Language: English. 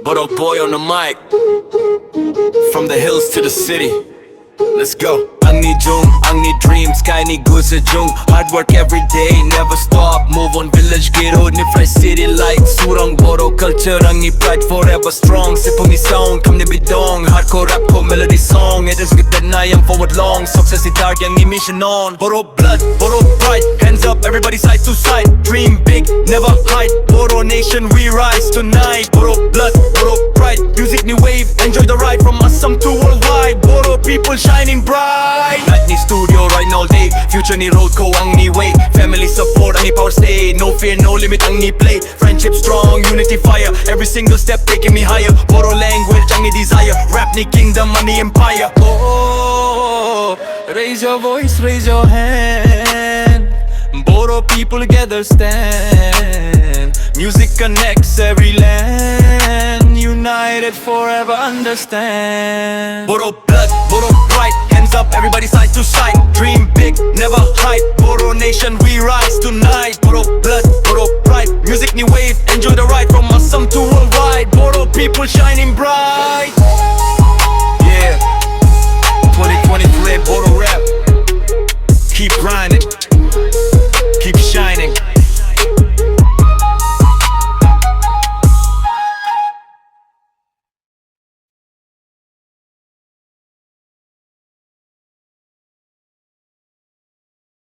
Bodo boy on the mic. From the hills to the city. Let's go. Angni jwng, Angni dreams, kaini gwsw. Hard work every day, never stop. Move on village ghetto, niphrai city lights. Swrang Boro culture, Angni pride forever strong. Sipungi sound, kam ni bidong. Hardcore rap ko melody song. It is good that I am forward long. Success is dark, Angni mission on. Boro blood, Boro pride, hands up, everybody side to side. Dream big, never hide. Boro nation, we rise tonight. Boro blood, Boro pride, music new wave. Enjoy the ride from Assam to worldwide. Boro people shining bright. MAGHNA studio riding all day. Future ni road ko Angni way. Family support, Angni power stay. No fear, no limit, Angni play. Friendship strong, unity fire. Every single step taking me higher. Boro language, Angni desire. Rap ni kingdom, Angni empire. Oh, raise your voice, raise your hand. Boro people together stand. Music connects every land. United forever, understand. Boro blood, Boro pride, hands up, everybody side to side. Dream big, never hide. Boro nation, we rise tonight. Boro blood, Boro pride, music new wave. Enjoy the ride from Assam to worldwide. Boro people shining bright.